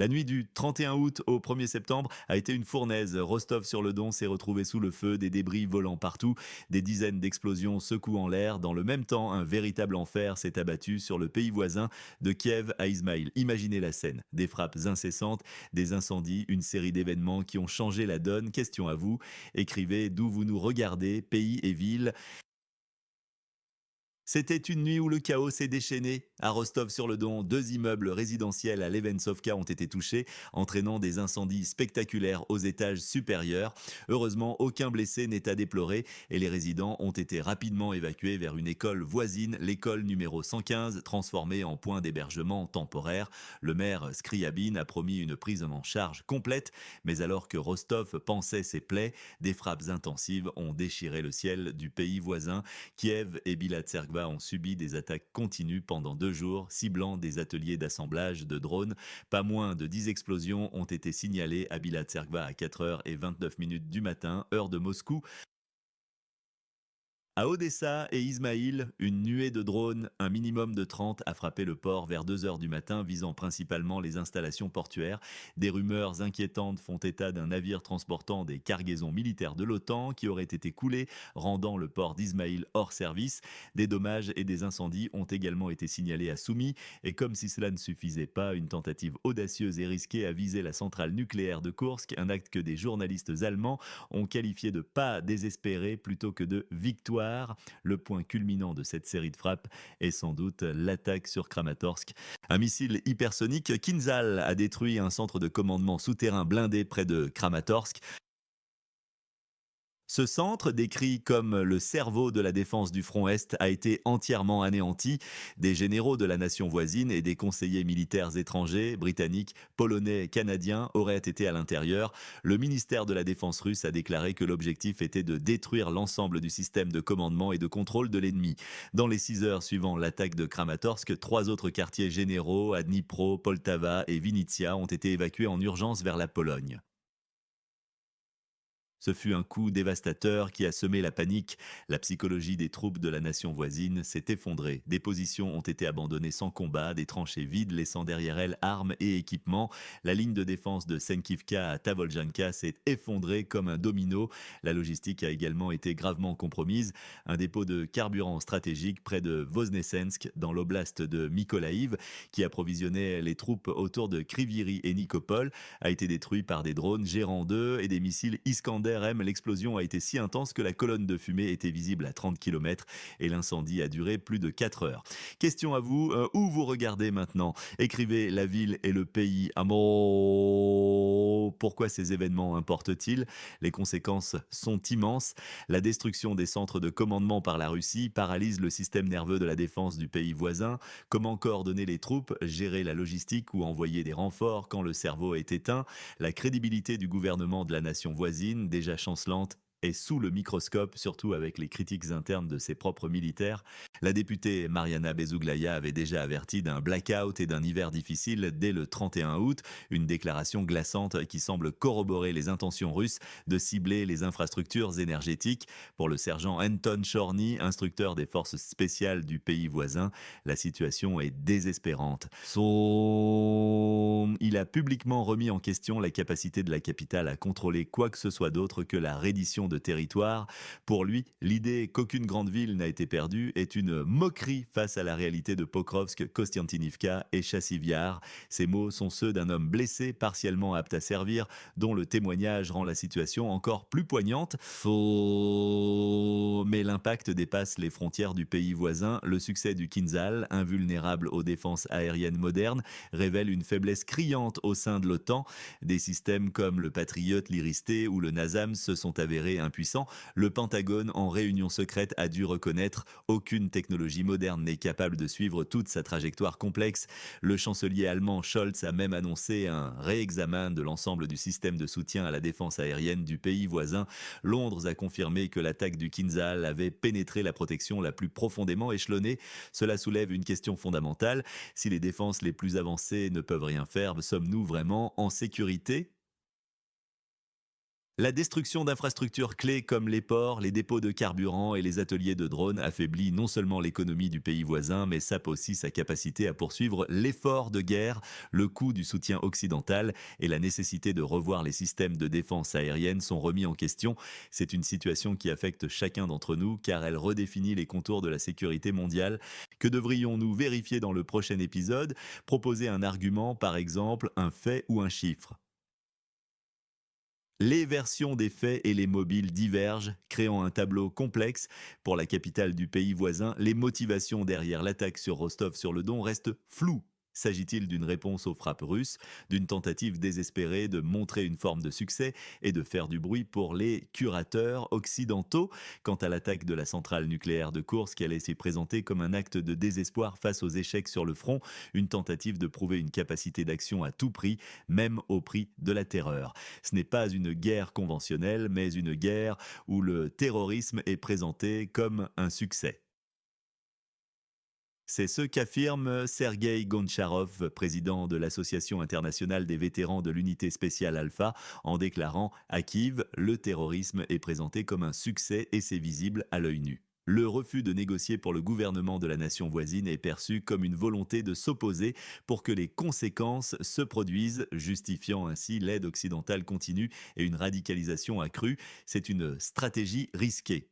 La nuit du 31 août au 1er septembre a été une fournaise. Rostov-sur-le-Don s'est retrouvé sous le feu, des débris volant partout, des dizaines d'explosions secouant l'air. Dans le même temps, un véritable enfer s'est abattu sur le pays voisin de Kiev à Ismaïl. Imaginez la scène, des frappes incessantes, des incendies, une série d'événements qui ont changé la donne. Question à vous, écrivez d'où vous nous regardez, pays et ville. C'était une nuit où le chaos s'est déchaîné. À Rostov-sur-le-Don, deux immeubles résidentiels à Levensovka ont été touchés, entraînant des incendies spectaculaires aux étages supérieurs. Heureusement, aucun blessé n'est à déplorer et les résidents ont été rapidement évacués vers une école voisine, l'école numéro 115, transformée en point d'hébergement temporaire. Le maire Scriabine a promis une prise en charge complète, mais alors que Rostov pansait ses plaies, des frappes intensives ont déchiré le ciel du pays voisin. Kiev et Bilatserkva ont subi des attaques continues pendant 2 jours, ciblant des ateliers d'assemblage de drones. Pas moins de 10 explosions ont été signalées à Bilatserkva à 4h29 du matin, heure de Moscou. À Odessa et Ismaïl, une nuée de drones, un minimum de 30, a frappé le port vers 2 heures du matin, visant principalement les installations portuaires. Des rumeurs inquiétantes font état d'un navire transportant des cargaisons militaires de l'OTAN qui aurait été coulé, rendant le port d'Ismaïl hors service. Des dommages et des incendies ont également été signalés à Soumy, et comme si cela ne suffisait pas, une tentative audacieuse et risquée a visé la centrale nucléaire de Koursk, un acte que des journalistes allemands ont qualifié de pas désespéré plutôt que de victoire. Le point culminant de cette série de frappes est sans doute l'attaque sur Kramatorsk. Un missile hypersonique Kinzhal a détruit un centre de commandement souterrain blindé près de Kramatorsk. Ce centre, décrit comme le cerveau de la défense du front Est, a été entièrement anéanti. Des généraux de la nation voisine et des conseillers militaires étrangers, britanniques, polonais, canadiens, auraient été à l'intérieur. Le ministère de la Défense russe a déclaré que l'objectif était de détruire l'ensemble du système de commandement et de contrôle de l'ennemi. Dans les 6 heures suivant l'attaque de Kramatorsk, 3 autres quartiers généraux à Dnipro, Poltava et Vinnytsia ont été évacués en urgence vers la Pologne. Ce fut un coup dévastateur qui a semé la panique. La psychologie des troupes de la nation voisine s'est effondrée. Des positions ont été abandonnées sans combat, des tranchées vides laissant derrière elles armes et équipements. La ligne de défense de Senkivka à Tavoljanka s'est effondrée comme un domino. La logistique a également été gravement compromise. Un dépôt de carburant stratégique près de Voznesensk, dans l'oblast de Mykolaïv, qui approvisionnait les troupes autour de Kriviri et Nikopol, a été détruit par des drones gérant 2 et des missiles Iskander M. L'explosion a été si intense que la colonne de fumée était visible à 30 km et l'incendie a duré plus de 4 heures. Question à vous, où vous regardez maintenant? Écrivez la ville et le pays à mots. Pourquoi ces événements importent-ils? Les conséquences sont immenses. La destruction des centres de commandement par la Russie paralyse le système nerveux de la défense du pays voisin. Comment coordonner les troupes, gérer la logistique ou envoyer des renforts quand le cerveau est éteint? La crédibilité du gouvernement de la nation voisine, déjà chancelante, est sous le microscope, surtout avec les critiques internes de ses propres militaires. La députée Mariana Bezouglaya avait déjà averti d'un blackout et d'un hiver difficile dès le 31 août, une déclaration glaçante qui semble corroborer les intentions russes de cibler les infrastructures énergétiques. Pour le sergent Anton Chorny, instructeur des forces spéciales du pays voisin, la situation est désespérante. Il a publiquement remis en question la capacité de la capitale à contrôler quoi que ce soit d'autre que la reddition de territoire. Pour lui, l'idée qu'aucune grande ville n'a été perdue est une moquerie face à la réalité de Pokrovsk, Kostiantynivka et Chassivyar. Ces mots sont ceux d'un homme blessé, partiellement apte à servir, dont le témoignage rend la situation encore plus poignante. Mais l'impact dépasse les frontières du pays voisin. Le succès du Kinzhal, invulnérable aux défenses aériennes modernes, révèle une faiblesse criante au sein de l'OTAN. Des systèmes comme le Patriot, l'Iris-T ou le NASAMS se sont avérés impuissants. Le Pentagone, en réunion secrète, a dû reconnaître aucune technologie moderne n'est capable de suivre toute sa trajectoire complexe. Le chancelier allemand Scholz a même annoncé un réexamen de l'ensemble du système de soutien à la défense aérienne du pays voisin. Londres a confirmé que l'attaque du Kinzhal avait pénétré la protection la plus profondément échelonnée. Cela soulève une question fondamentale. Si les défenses les plus avancées ne peuvent rien faire, sommes-nous vraiment en sécurité? La destruction d'infrastructures clés comme les ports, les dépôts de carburant et les ateliers de drones affaiblit non seulement l'économie du pays voisin, mais sape aussi sa capacité à poursuivre l'effort de guerre, le coût du soutien occidental et la nécessité de revoir les systèmes de défense aérienne sont remis en question. C'est une situation qui affecte chacun d'entre nous car elle redéfinit les contours de la sécurité mondiale. Que devrions-nous vérifier dans le prochain épisode? Proposer un argument, par exemple, un fait ou un chiffre. Les versions des faits et les mobiles divergent, créant un tableau complexe. Pour la capitale du pays voisin, les motivations derrière l'attaque sur Rostov-sur-le-Don restent floues. S'agit-il d'une réponse aux frappes russes, d'une tentative désespérée de montrer une forme de succès et de faire du bruit pour les curateurs occidentaux? Quant à l'attaque de la centrale nucléaire de Koursk, elle s'est présentée comme un acte de désespoir face aux échecs sur le front, une tentative de prouver une capacité d'action à tout prix, même au prix de la terreur. Ce n'est pas une guerre conventionnelle, mais une guerre où le terrorisme est présenté comme un succès. C'est ce qu'affirme Sergueï Goncharov, président de l'Association internationale des vétérans de l'unité spéciale Alpha, en déclarant à Kiev, le terrorisme est présenté comme un succès et c'est visible à l'œil nu. Le refus de négocier pour le gouvernement de la nation voisine est perçu comme une volonté de s'opposer pour que les conséquences se produisent, justifiant ainsi l'aide occidentale continue et une radicalisation accrue. C'est une stratégie risquée.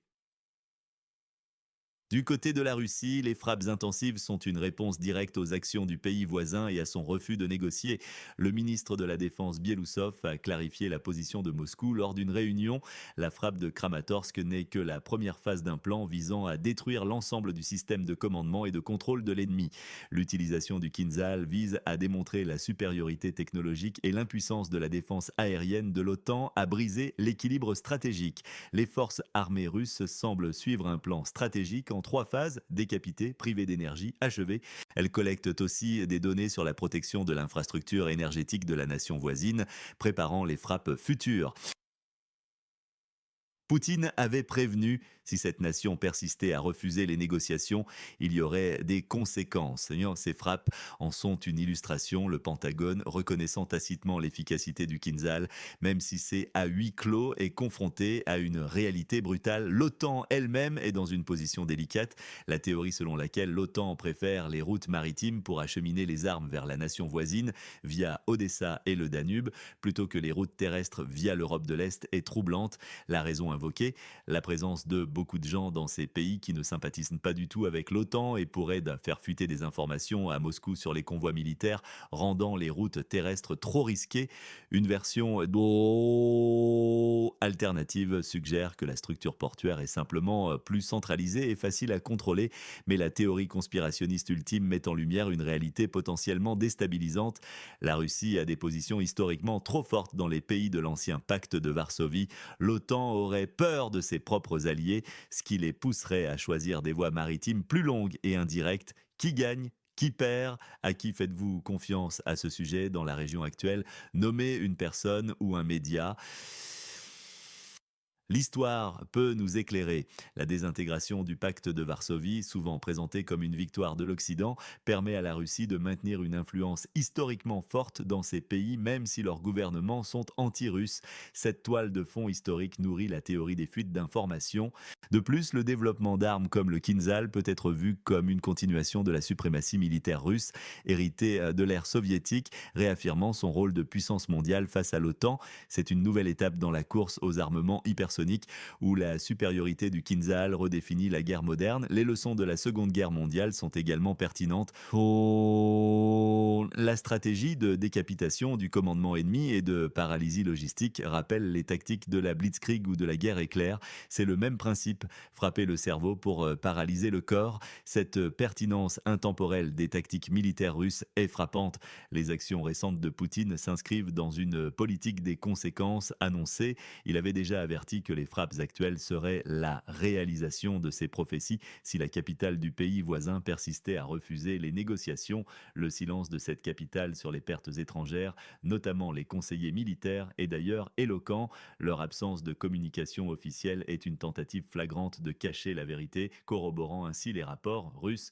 Du côté de la Russie, les frappes intensives sont une réponse directe aux actions du pays voisin et à son refus de négocier. Le ministre de la Défense Biélousov a clarifié la position de Moscou lors d'une réunion. La frappe de Kramatorsk n'est que la première phase d'un plan visant à détruire l'ensemble du système de commandement et de contrôle de l'ennemi. L'utilisation du Kinzhal vise à démontrer la supériorité technologique et l'impuissance de la défense aérienne de l'OTAN à briser l'équilibre stratégique. Les forces armées russes semblent suivre un plan stratégique en trois phases: décapiter, priver d'énergie, achever. Elles collectent aussi des données sur la protection de l'infrastructure énergétique de la nation voisine, préparant les frappes futures. Poutine avait prévenu, si cette nation persistait à refuser les négociations, il y aurait des conséquences. Et ces frappes en sont une illustration, le Pentagone reconnaissant tacitement l'efficacité du Kinzhal, même si c'est à huis clos et confronté à une réalité brutale. L'OTAN elle-même est dans une position délicate. La théorie selon laquelle l'OTAN préfère les routes maritimes pour acheminer les armes vers la nation voisine via Odessa et le Danube, plutôt que les routes terrestres via l'Europe de l'Est est troublante. La raison invoquée, la présence de beaucoup de gens dans ces pays qui ne sympathisent pas du tout avec l'OTAN et pourraient faire fuiter des informations à Moscou sur les convois militaires, rendant les routes terrestres trop risquées. Une version alternative suggère que la structure portuaire est simplement plus centralisée et facile à contrôler, mais la théorie conspirationniste ultime met en lumière une réalité potentiellement déstabilisante. La Russie a des positions historiquement trop fortes dans les pays de l'ancien pacte de Varsovie. L'OTAN aurait peur de ses propres alliés, ce qui les pousserait à choisir des voies maritimes plus longues et indirectes. Qui gagne? Qui perd? À qui faites-vous confiance à ce sujet dans la région actuelle? Nommez une personne ou un média. L'histoire peut nous éclairer. La désintégration du pacte de Varsovie, souvent présentée comme une victoire de l'Occident, permet à la Russie de maintenir une influence historiquement forte dans ces pays, même si leurs gouvernements sont anti-russes. Cette toile de fond historique nourrit la théorie des fuites d'informations. De plus, le développement d'armes comme le Kinzhal peut être vu comme une continuation de la suprématie militaire russe, héritée de l'ère soviétique, réaffirmant son rôle de puissance mondiale face à l'OTAN. C'est une nouvelle étape dans la course aux armements hypersoniques où la supériorité du Kinzhal redéfinit la guerre moderne. Les leçons de la Seconde Guerre mondiale sont également pertinentes. La stratégie de décapitation du commandement ennemi et de paralysie logistique rappelle les tactiques de la Blitzkrieg ou de la guerre éclair. C'est le même principe, frapper le cerveau pour paralyser le corps. Cette pertinence intemporelle des tactiques militaires russes est frappante. Les actions récentes de Poutine s'inscrivent dans une politique des conséquences annoncées. Il avait déjà averti que les frappes actuelles seraient la réalisation de ces prophéties si la capitale du pays voisin persistait à refuser les négociations. Le silence de cette capitale sur les pertes étrangères, notamment les conseillers militaires, est d'ailleurs éloquent. Leur absence de communication officielle est une tentative flagrante de cacher la vérité, corroborant ainsi les rapports russes.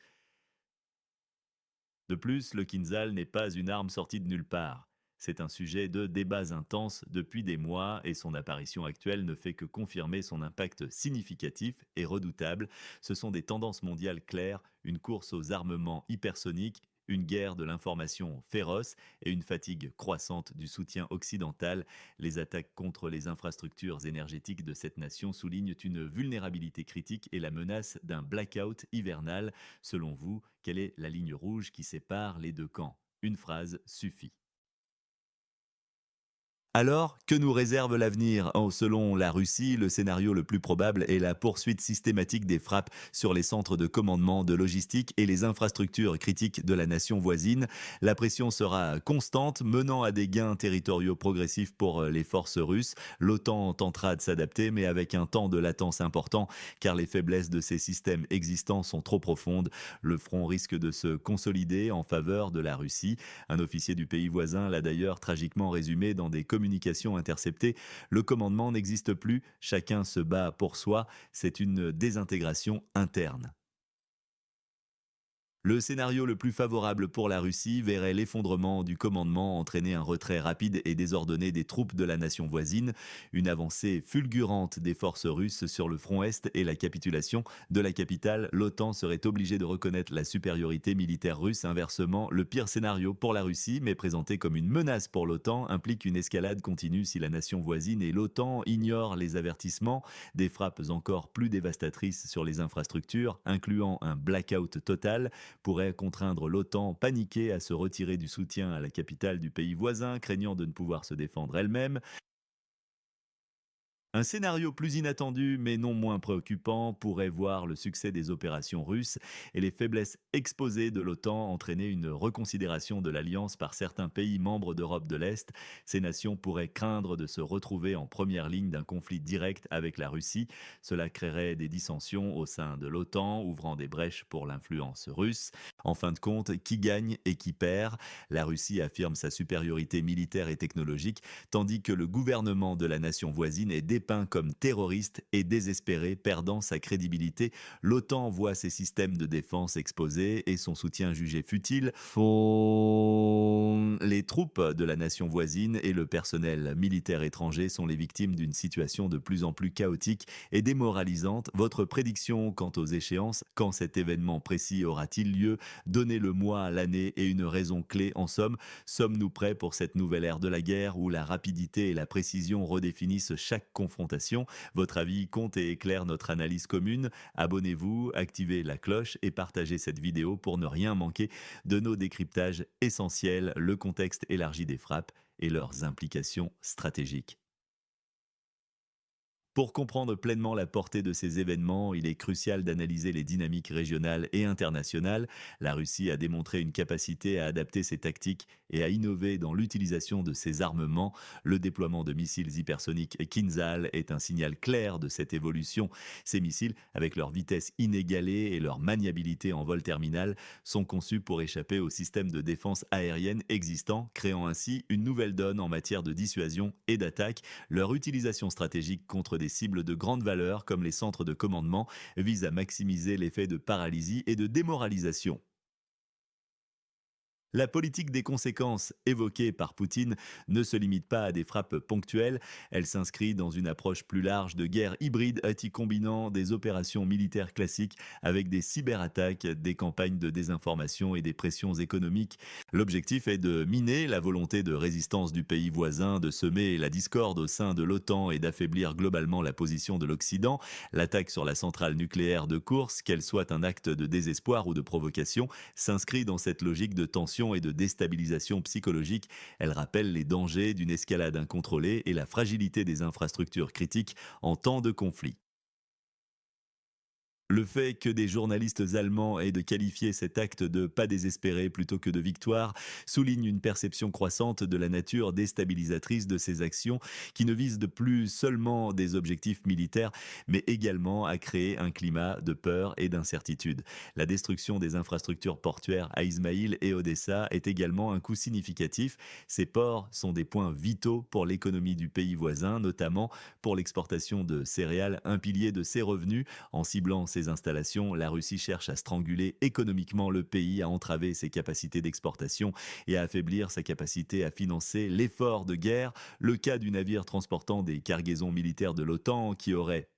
De plus, le Kinzhal n'est pas une arme sortie de nulle part. C'est un sujet de débats intenses depuis des mois et son apparition actuelle ne fait que confirmer son impact significatif et redoutable. Ce sont des tendances mondiales claires, une course aux armements hypersoniques, une guerre de l'information féroce et une fatigue croissante du soutien occidental. Les attaques contre les infrastructures énergétiques de cette nation soulignent une vulnérabilité critique et la menace d'un blackout hivernal. Selon vous, quelle est la ligne rouge qui sépare les deux camps? Une phrase suffit. Alors, que nous réserve l'avenir? Selon la Russie, le scénario le plus probable est la poursuite systématique des frappes sur les centres de commandement, de logistique et les infrastructures critiques de la nation voisine. La pression sera constante, menant à des gains territoriaux progressifs pour les forces russes. L'OTAN tentera de s'adapter, mais avec un temps de latence important, car les faiblesses de ces systèmes existants sont trop profondes. Le front risque de se consolider en faveur de la Russie. Un officier du pays voisin l'a d'ailleurs tragiquement résumé dans des communications interceptées. Le commandement n'existe plus, chacun se bat pour soi, c'est une désintégration interne. Le scénario le plus favorable pour la Russie verrait l'effondrement du commandement entraîner un retrait rapide et désordonné des troupes de la nation voisine, une avancée fulgurante des forces russes sur le front Est et la capitulation de la capitale. L'OTAN serait obligée de reconnaître la supériorité militaire russe. Inversement, le pire scénario pour la Russie, mais présenté comme une menace pour l'OTAN, implique une escalade continue si la nation voisine et l'OTAN ignorent les avertissements, des frappes encore plus dévastatrices sur les infrastructures, incluant un blackout total pourrait contraindre l'OTAN paniquée à se retirer du soutien à la capitale du pays voisin, craignant de ne pouvoir se défendre elle-même. Un scénario plus inattendu, mais non moins préoccupant, pourrait voir le succès des opérations russes et les faiblesses exposées de l'OTAN entraîner une reconsidération de l'alliance par certains pays membres d'Europe de l'Est. Ces nations pourraient craindre de se retrouver en première ligne d'un conflit direct avec la Russie. Cela créerait des dissensions au sein de l'OTAN, ouvrant des brèches pour l'influence russe. En fin de compte, qui gagne et qui perd? La Russie affirme sa supériorité militaire et technologique, tandis que le gouvernement de la nation voisine est dépeint comme terroriste et désespéré, perdant sa crédibilité. L'OTAN voit ses systèmes de défense exposés et son soutien jugé futile. Les troupes de la nation voisine et le personnel militaire étranger sont les victimes d'une situation de plus en plus chaotique et démoralisante. Votre prédiction quant aux échéances, quand cet événement précis aura-t-il lieu? Donnez le mois, l'année et une raison clé. En somme, sommes-nous prêts pour cette nouvelle ère de la guerre où la rapidité et la précision redéfinissent chaque confrontation? Votre avis compte et éclaire notre analyse commune. Abonnez-vous, activez la cloche et partagez cette vidéo pour ne rien manquer de nos décryptages essentiels, le contexte élargi des frappes et leurs implications stratégiques. Pour comprendre pleinement la portée de ces événements, il est crucial d'analyser les dynamiques régionales et internationales. La Russie a démontré une capacité à adapter ses tactiques et à innover dans l'utilisation de ses armements. Le déploiement de missiles hypersoniques Kinzhal est un signal clair de cette évolution. Ces missiles, avec leur vitesse inégalée et leur maniabilité en vol terminal, sont conçus pour échapper au système de défense aérienne existant, créant ainsi une nouvelle donne en matière de dissuasion et d'attaque. Leur utilisation stratégique contre des cibles de grande valeur comme les centres de commandement vise à maximiser l'effet de paralysie et de démoralisation. La politique des conséquences évoquée par Poutine ne se limite pas à des frappes ponctuelles, elle s'inscrit dans une approche plus large de guerre hybride combinant des opérations militaires classiques avec des cyberattaques, des campagnes de désinformation et des pressions économiques. L'objectif est de miner la volonté de résistance du pays voisin, de semer la discorde au sein de l'OTAN et d'affaiblir globalement la position de l'Occident. L'attaque sur la centrale nucléaire de Koursk, qu'elle soit un acte de désespoir ou de provocation, s'inscrit dans cette logique de tension et de déstabilisation psychologique. Elle rappelle les dangers d'une escalade incontrôlée et la fragilité des infrastructures critiques en temps de conflit. Le fait que des journalistes allemands aient de qualifier cet acte de pas désespéré plutôt que de victoire souligne une perception croissante de la nature déstabilisatrice de ces actions qui ne visent de plus seulement des objectifs militaires mais également à créer un climat de peur et d'incertitude. La destruction des infrastructures portuaires à Ismaïl et Odessa est également un coût significatif. Ces ports sont des points vitaux pour l'économie du pays voisin, notamment pour l'exportation de céréales, un pilier de ses revenus. En ciblant ces installations, la Russie cherche à stranguler économiquement le pays, à entraver ses capacités d'exportation et à affaiblir sa capacité à financer l'effort de guerre. Le cas du navire transportant des cargaisons militaires de l'OTAN qui aurait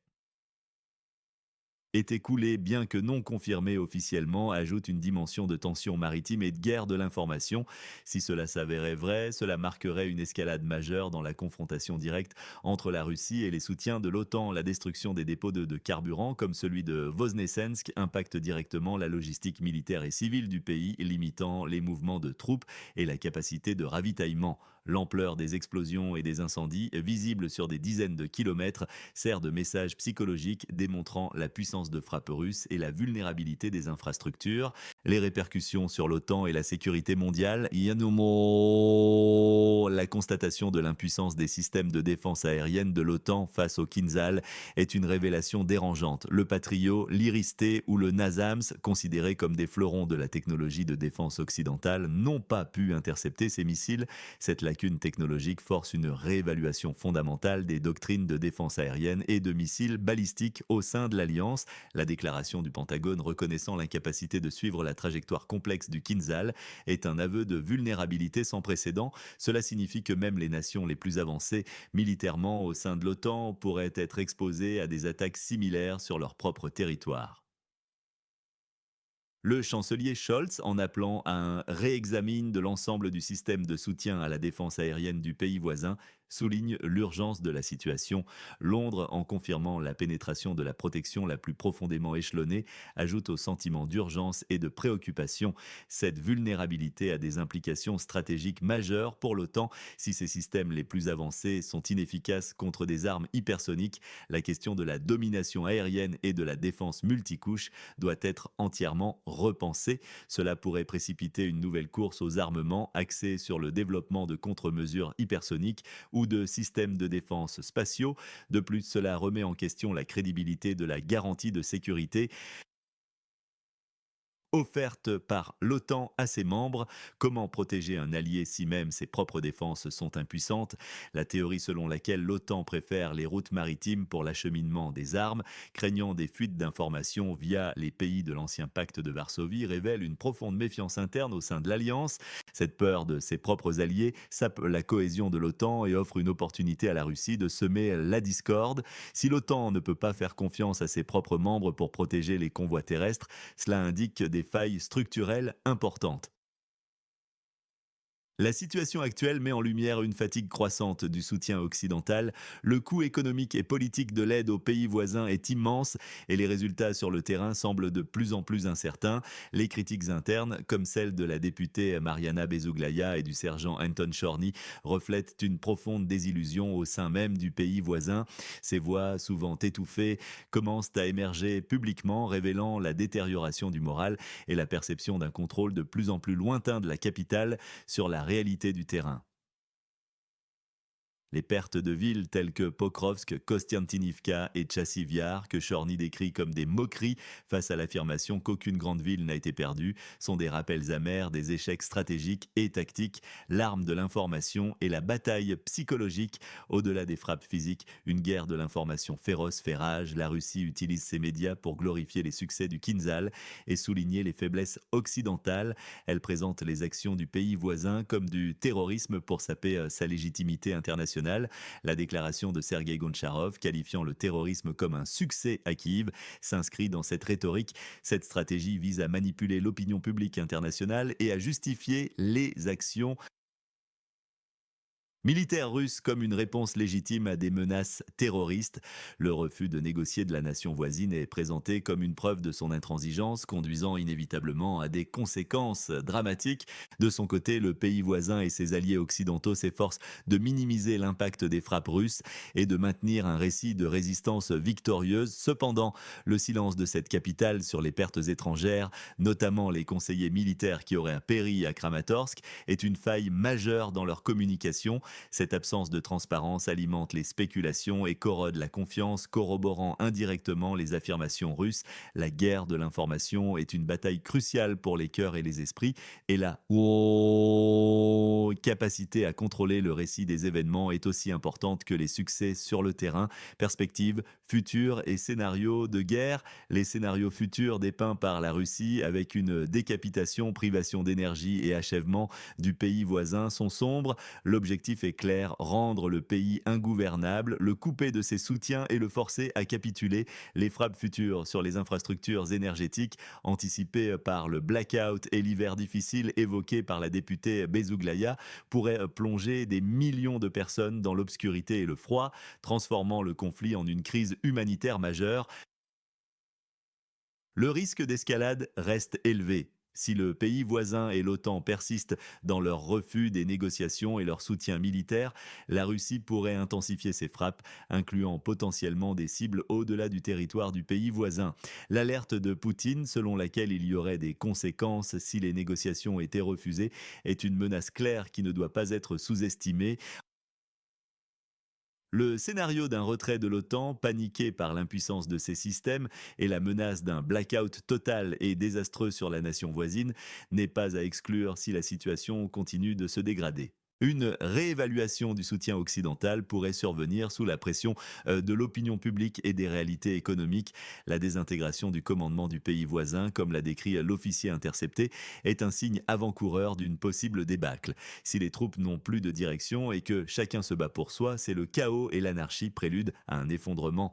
été coulé, bien que non confirmé officiellement, ajoute une dimension de tension maritime et de guerre de l'information. Si cela s'avérait vrai, cela marquerait une escalade majeure dans la confrontation directe entre la Russie et les soutiens de l'OTAN. La destruction des dépôts de carburant, comme celui de Voznesensk, impacte directement la logistique militaire et civile du pays, limitant les mouvements de troupes et la capacité de ravitaillement. L'ampleur des explosions et des incendies, visibles sur des dizaines de kilomètres, sert de message psychologique démontrant la puissance de frappe russe et la vulnérabilité des infrastructures. Les répercussions sur l'OTAN et la sécurité mondiale, Yanumo, la constatation de l'impuissance des systèmes de défense aérienne de l'OTAN face au Kinzhal est une révélation dérangeante. Le Patriot, l'Iris-T ou le NASAMS, considérés comme des fleurons de la technologie de défense occidentale, n'ont pas pu intercepter ces missiles. Cette lacune technologique force une réévaluation fondamentale des doctrines de défense aérienne et de missiles balistiques au sein de l'Alliance. La déclaration du Pentagone reconnaissant l'incapacité de suivre la trajectoire complexe du Kinzhal est un aveu de vulnérabilité sans précédent. Cela signifie que même les nations les plus avancées militairement au sein de l'OTAN pourraient être exposées à des attaques similaires sur leur propre territoire. Le chancelier Scholz, en appelant à un réexamine de l'ensemble du système de soutien à la défense aérienne du pays voisin, souligne l'urgence de la situation. Londres, en confirmant la pénétration de la protection la plus profondément échelonnée, ajoute au sentiment d'urgence et de préoccupation. Cette vulnérabilité a des implications stratégiques majeures pour l'OTAN. Si ces systèmes les plus avancés sont inefficaces contre des armes hypersoniques, la question de la domination aérienne et de la défense multicouche doit être entièrement repensée. Cela pourrait précipiter une nouvelle course aux armements axée sur le développement de contre-mesures hypersoniques ou de systèmes de défense spatiaux. De plus, cela remet en question la crédibilité de la garantie de sécurité offerte par l'OTAN à ses membres. Comment protéger un allié si même ses propres défenses sont impuissantes? La théorie selon laquelle l'OTAN préfère les routes maritimes pour l'acheminement des armes, craignant des fuites d'informations via les pays de l'ancien pacte de Varsovie, révèle une profonde méfiance interne au sein de l'Alliance. Cette peur de ses propres alliés sape la cohésion de l'OTAN et offre une opportunité à la Russie de semer la discorde. Si l'OTAN ne peut pas faire confiance à ses propres membres pour protéger les convois terrestres, cela indique des failles structurelles importantes. La situation actuelle met en lumière une fatigue croissante du soutien occidental. Le coût économique et politique de l'aide aux pays voisins est immense et les résultats sur le terrain semblent de plus en plus incertains. Les critiques internes, comme celle de la députée Mariana Bezouglaya et du sergent Anton Chorny, reflètent une profonde désillusion au sein même du pays voisin. Ces voix, souvent étouffées, commencent à émerger publiquement, révélant la détérioration du moral et la perception d'un contrôle de plus en plus lointain de la capitale sur la réalité du terrain. Les pertes de villes telles que Pokrovsk, Kostiantynivka et Tchassivyar, que Chorny décrit comme des moqueries face à l'affirmation qu'aucune grande ville n'a été perdue, sont des rappels amers des échecs stratégiques et tactiques. L'arme de l'information et la bataille psychologique, au-delà des frappes physiques, une guerre de l'information féroce fait rage. La Russie utilise ses médias pour glorifier les succès du Kinzhal et souligner les faiblesses occidentales. Elle présente les actions du pays voisin comme du terrorisme pour saper sa légitimité internationale. La déclaration de Sergei Goncharov, qualifiant le terrorisme comme un succès à Kiev, s'inscrit dans cette rhétorique. Cette stratégie vise à manipuler l'opinion publique internationale et à justifier les actions militaire russe comme une réponse légitime à des menaces terroristes. Le refus de négocier de la nation voisine est présenté comme une preuve de son intransigeance, conduisant inévitablement à des conséquences dramatiques. De son côté, le pays voisin et ses alliés occidentaux s'efforcent de minimiser l'impact des frappes russes et de maintenir un récit de résistance victorieuse. Cependant, le silence de cette capitale sur les pertes étrangères, notamment les conseillers militaires qui auraient péri à Kramatorsk, est une faille majeure dans leur communication. Cette absence de transparence alimente les spéculations et corrode la confiance, corroborant indirectement les affirmations russes. La guerre de l'information est une bataille cruciale pour les cœurs et les esprits, et la capacité à contrôler le récit des événements est aussi importante que les succès sur le terrain. Perspectives, futurs et scénarios de guerre. Les scénarios futurs dépeints par la Russie avec une décapitation, privation d'énergie et achèvement du pays voisin sont sombres. L'objectif est clair, rendre le pays ingouvernable, le couper de ses soutiens et le forcer à capituler. Les frappes futures sur les infrastructures énergétiques, anticipées par le blackout et l'hiver difficile évoqué par la députée Bezouglaya, pourraient plonger des millions de personnes dans l'obscurité et le froid, transformant le conflit en une crise humanitaire majeure. Le risque d'escalade reste élevé. Si le pays voisin et l'OTAN persistent dans leur refus des négociations et leur soutien militaire, la Russie pourrait intensifier ses frappes, incluant potentiellement des cibles au-delà du territoire du pays voisin. L'alerte de Poutine, selon laquelle il y aurait des conséquences si les négociations étaient refusées, est une menace claire qui ne doit pas être sous-estimée. Le scénario d'un retrait de l'OTAN, paniqué par l'impuissance de ses systèmes et la menace d'un blackout total et désastreux sur la nation voisine, n'est pas à exclure si la situation continue de se dégrader. Une réévaluation du soutien occidental pourrait survenir sous la pression de l'opinion publique et des réalités économiques. La désintégration du commandement du pays voisin, comme l'a décrit l'officier intercepté, est un signe avant-coureur d'une possible débâcle. Si les troupes n'ont plus de direction et que chacun se bat pour soi, c'est le chaos et l'anarchie prélude à un effondrement.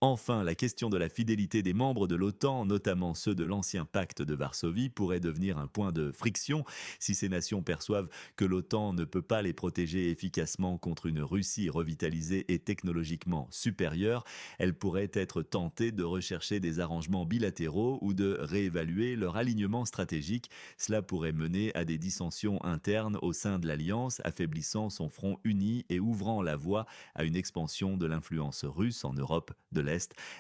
Enfin, la question de la fidélité des membres de l'OTAN, notamment ceux de l'ancien pacte de Varsovie, pourrait devenir un point de friction si ces nations perçoivent que l'OTAN ne peut pas les protéger efficacement contre une Russie revitalisée et technologiquement supérieure. Elles pourraient être tentées de rechercher des arrangements bilatéraux ou de réévaluer leur alignement stratégique. Cela pourrait mener à des dissensions internes au sein de l'Alliance, affaiblissant son front uni et ouvrant la voie à une expansion de l'influence russe en Europe de l'Est.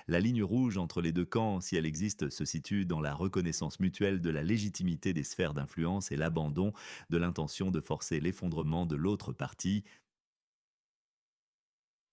La ligne rouge entre les deux camps, si elle existe, se situe dans la reconnaissance mutuelle de la légitimité des sphères d'influence et l'abandon de l'intention de forcer l'effondrement de l'autre partie.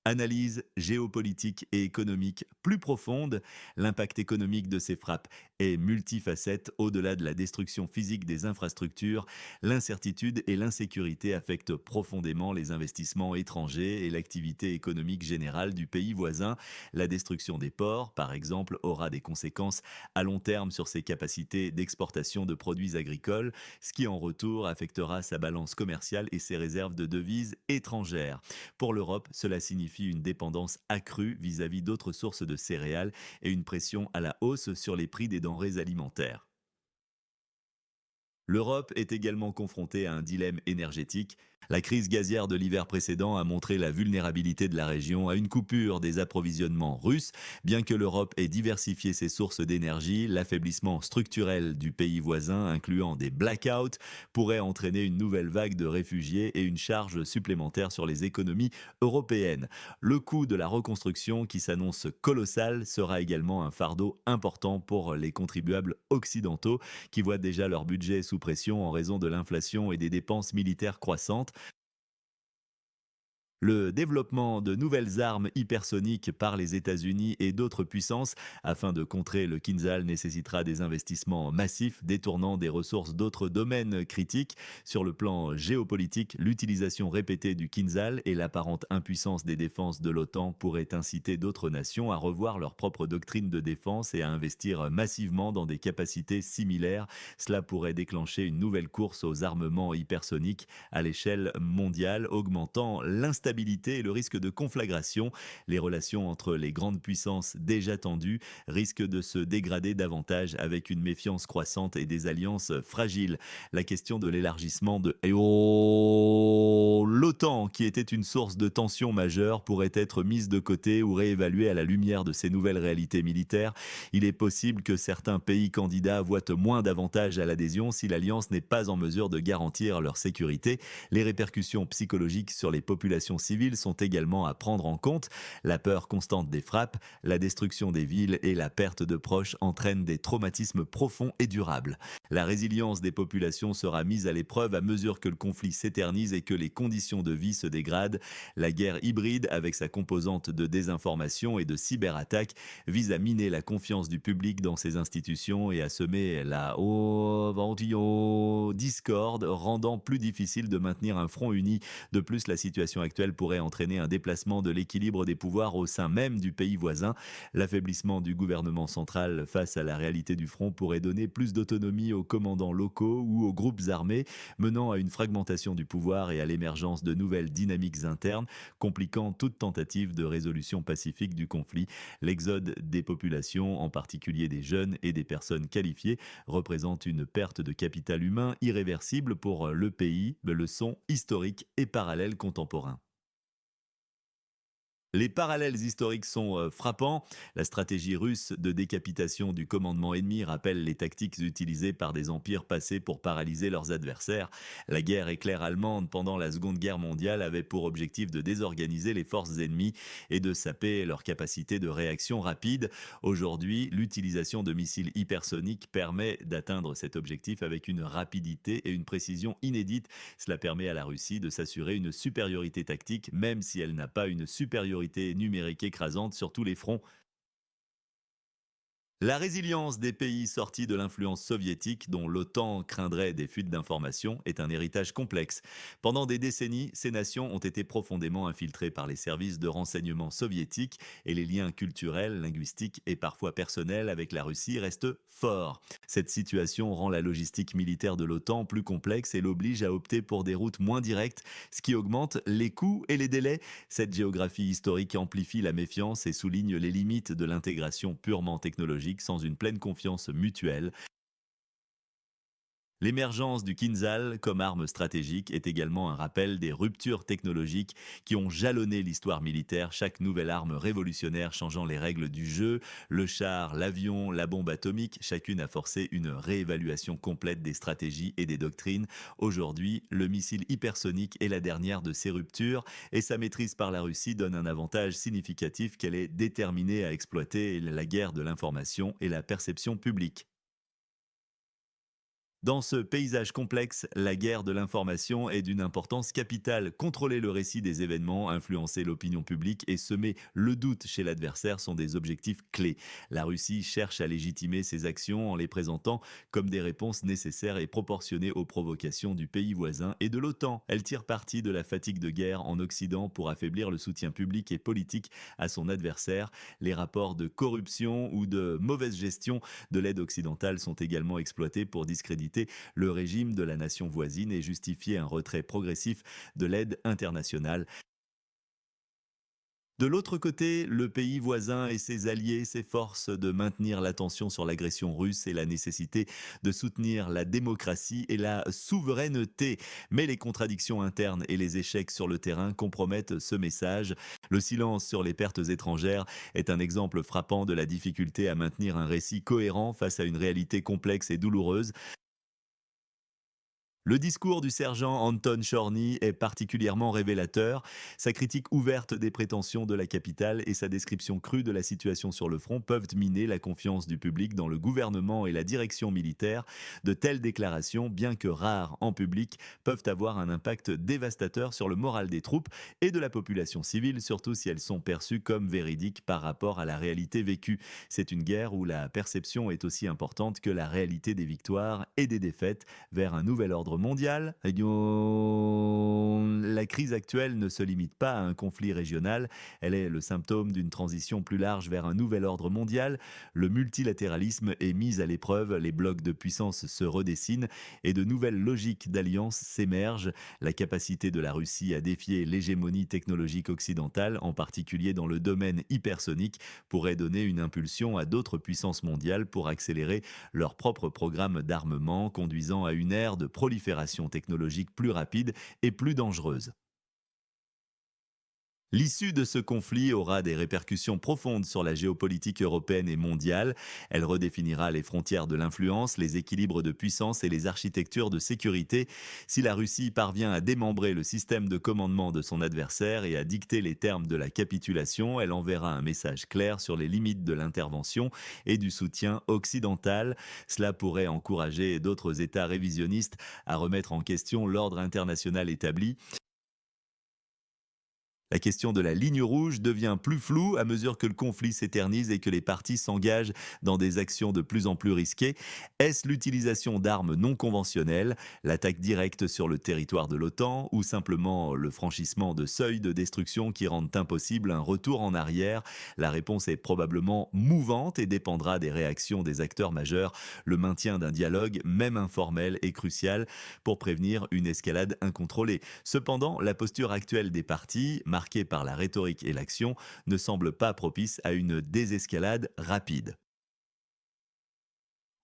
Analyse géopolitique et économique plus profonde, l'impact économique de ces frappes est multifacette au-delà de la destruction physique des infrastructures. L'incertitude et l'insécurité affectent profondément les investissements étrangers et l'activité économique générale du pays voisin. La destruction des ports, par exemple, aura des conséquences à long terme sur ses capacités d'exportation de produits agricoles, ce qui en retour affectera sa balance commerciale et ses réserves de devises étrangères. Pour l'Europe, cela signifie une dépendance accrue vis-à-vis d'autres sources de céréales et une pression à la hausse sur les prix des denrées alimentaires. L'Europe est également confrontée à un dilemme énergétique. La crise gazière de l'hiver précédent a montré la vulnérabilité de la région à une coupure des approvisionnements russes. Bien que l'Europe ait diversifié ses sources d'énergie, l'affaiblissement structurel du pays voisin, incluant des blackouts, pourrait entraîner une nouvelle vague de réfugiés et une charge supplémentaire sur les économies européennes. Le coût de la reconstruction, qui s'annonce colossal, sera également un fardeau important pour les contribuables occidentaux qui voient déjà leur budget sous pression en raison de l'inflation et des dépenses militaires croissantes. Le développement de nouvelles armes hypersoniques par les États-Unis et d'autres puissances afin de contrer le Kinzhal nécessitera des investissements massifs détournant des ressources d'autres domaines critiques. Sur le plan géopolitique, l'utilisation répétée du Kinzhal et l'apparente impuissance des défenses de l'OTAN pourraient inciter d'autres nations à revoir leur propre doctrine de défense et à investir massivement dans des capacités similaires. Cela pourrait déclencher une nouvelle course aux armements hypersoniques à l'échelle mondiale, augmentant l'instabilité et le risque de conflagration. Les relations entre les grandes puissances déjà tendues risquent de se dégrader davantage avec une méfiance croissante et des alliances fragiles. La question de l'élargissement de l'OTAN, qui était une source de tension majeure, pourrait être mise de côté ou réévaluée à la lumière de ces nouvelles réalités militaires. Il est possible que certains pays candidats voient moins d'avantages à l'adhésion si l'Alliance n'est pas en mesure de garantir leur sécurité. Les répercussions psychologiques sur les populations civiles sont également à prendre en compte. La peur constante des frappes, la destruction des villes et la perte de proches entraînent des traumatismes profonds et durables. La résilience des populations sera mise à l'épreuve à mesure que le conflit s'éternise et que les conditions de vie se dégradent. La guerre hybride, avec sa composante de désinformation et de cyberattaque, vise à miner la confiance du public dans ses institutions et à semer la discorde, rendant plus difficile de maintenir un front uni. De plus, la situation actuelle pourrait entraîner un déplacement de l'équilibre des pouvoirs au sein même du pays voisin. L'affaiblissement du gouvernement central face à la réalité du front pourrait donner plus d'autonomie aux commandants locaux ou aux groupes armés, menant à une fragmentation du pouvoir et à l'émergence de nouvelles dynamiques internes, compliquant toute tentative de résolution pacifique du conflit. L'exode des populations, en particulier des jeunes et des personnes qualifiées, représente une perte de capital humain irréversible pour le pays, leçon historique et parallèle contemporain. Les parallèles historiques sont frappants. La stratégie russe de décapitation du commandement ennemi rappelle les tactiques utilisées par des empires passés pour paralyser leurs adversaires. La guerre éclair allemande pendant la Seconde Guerre mondiale avait pour objectif de désorganiser les forces ennemies et de saper leur capacité de réaction rapide. Aujourd'hui, l'utilisation de missiles hypersoniques permet d'atteindre cet objectif avec une rapidité et une précision inédites. Cela permet à la Russie de s'assurer une supériorité tactique, même si elle n'a pas une supériorité numérique écrasante sur tous les fronts. La résilience des pays sortis de l'influence soviétique, dont l'OTAN craindrait des fuites d'informations, est un héritage complexe. Pendant des décennies, ces nations ont été profondément infiltrées par les services de renseignement soviétiques et les liens culturels, linguistiques et parfois personnels avec la Russie restent forts. Cette situation rend la logistique militaire de l'OTAN plus complexe et l'oblige à opter pour des routes moins directes, ce qui augmente les coûts et les délais. Cette géographie historique amplifie la méfiance et souligne les limites de l'intégration purement technologique sans une pleine confiance mutuelle. L'émergence du Kinzhal comme arme stratégique est également un rappel des ruptures technologiques qui ont jalonné l'histoire militaire, chaque nouvelle arme révolutionnaire changeant les règles du jeu. Le char, l'avion, la bombe atomique, chacune a forcé une réévaluation complète des stratégies et des doctrines. Aujourd'hui, le missile hypersonique est la dernière de ces ruptures et sa maîtrise par la Russie donne un avantage significatif qu'elle est déterminée à exploiter: la guerre de l'information et la perception publique. Dans ce paysage complexe, la guerre de l'information est d'une importance capitale. Contrôler le récit des événements, influencer l'opinion publique et semer le doute chez l'adversaire sont des objectifs clés. La Russie cherche à légitimer ses actions en les présentant comme des réponses nécessaires et proportionnées aux provocations du pays voisin et de l'OTAN. Elle tire parti de la fatigue de guerre en Occident pour affaiblir le soutien public et politique à son adversaire. Les rapports de corruption ou de mauvaise gestion de l'aide occidentale sont également exploités pour discréditer le régime de la nation voisine et justifier un retrait progressif de l'aide internationale. De l'autre côté, le pays voisin et ses alliés s'efforcent de maintenir l'attention sur l'agression russe et la nécessité de soutenir la démocratie et la souveraineté. Mais les contradictions internes et les échecs sur le terrain compromettent ce message. Le silence sur les pertes étrangères est un exemple frappant de la difficulté à maintenir un récit cohérent face à une réalité complexe et douloureuse. Le discours du sergent Anton Chorny est particulièrement révélateur. Sa critique ouverte des prétentions de la capitale et sa description crue de la situation sur le front peuvent miner la confiance du public dans le gouvernement et la direction militaire. De telles déclarations, bien que rares en public, peuvent avoir un impact dévastateur sur le moral des troupes et de la population civile, surtout si elles sont perçues comme véridiques par rapport à la réalité vécue. C'est une guerre où la perception est aussi importante que la réalité des victoires et des défaites. Vers un nouvel ordre mondial, la crise actuelle ne se limite pas à un conflit régional, elle est le symptôme d'une transition plus large vers un nouvel ordre mondial. Le multilatéralisme est mis à l'épreuve, les blocs de puissance se redessinent et de nouvelles logiques d'alliance s'émergent. La capacité de la Russie à défier l'hégémonie technologique occidentale, en particulier dans le domaine hypersonique, pourrait donner une impulsion à d'autres puissances mondiales pour accélérer leur propre programme d'armement, conduisant à une ère de prolifération technologique plus rapide et plus dangereuse. L'issue de ce conflit aura des répercussions profondes sur la géopolitique européenne et mondiale. Elle redéfinira les frontières de l'influence, les équilibres de puissance et les architectures de sécurité. Si la Russie parvient à démembrer le système de commandement de son adversaire et à dicter les termes de la capitulation, elle enverra un message clair sur les limites de l'intervention et du soutien occidental. Cela pourrait encourager d'autres États révisionnistes à remettre en question l'ordre international établi. La question de la ligne rouge devient plus floue à mesure que le conflit s'éternise et que les parties s'engagent dans des actions de plus en plus risquées. Est-ce l'utilisation d'armes non conventionnelles, l'attaque directe sur le territoire de l'OTAN ou simplement le franchissement de seuils de destruction qui rendent impossible un retour en arrière? La réponse est probablement mouvante et dépendra des réactions des acteurs majeurs. Le maintien d'un dialogue, même informel, est crucial pour prévenir une escalade incontrôlée. Cependant, la posture actuelle des partis, marquée par la rhétorique et l'action, ne semble pas propice à une désescalade rapide.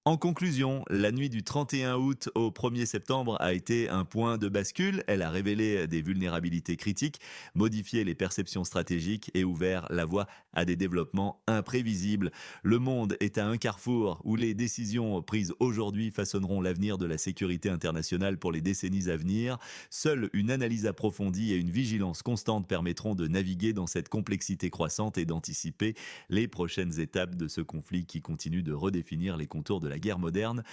En conclusion, la nuit du 31 août au 1er septembre a été un point de bascule. Elle a révélé des vulnérabilités critiques, modifié les perceptions stratégiques et ouvert la voie à des développements imprévisibles. Le monde est à un carrefour où les décisions prises aujourd'hui façonneront l'avenir de la sécurité internationale pour les décennies à venir. Seule une analyse approfondie et une vigilance constante permettront de naviguer dans cette complexité croissante et d'anticiper les prochaines étapes de ce conflit qui continue de redéfinir les contours de la guerre moderne.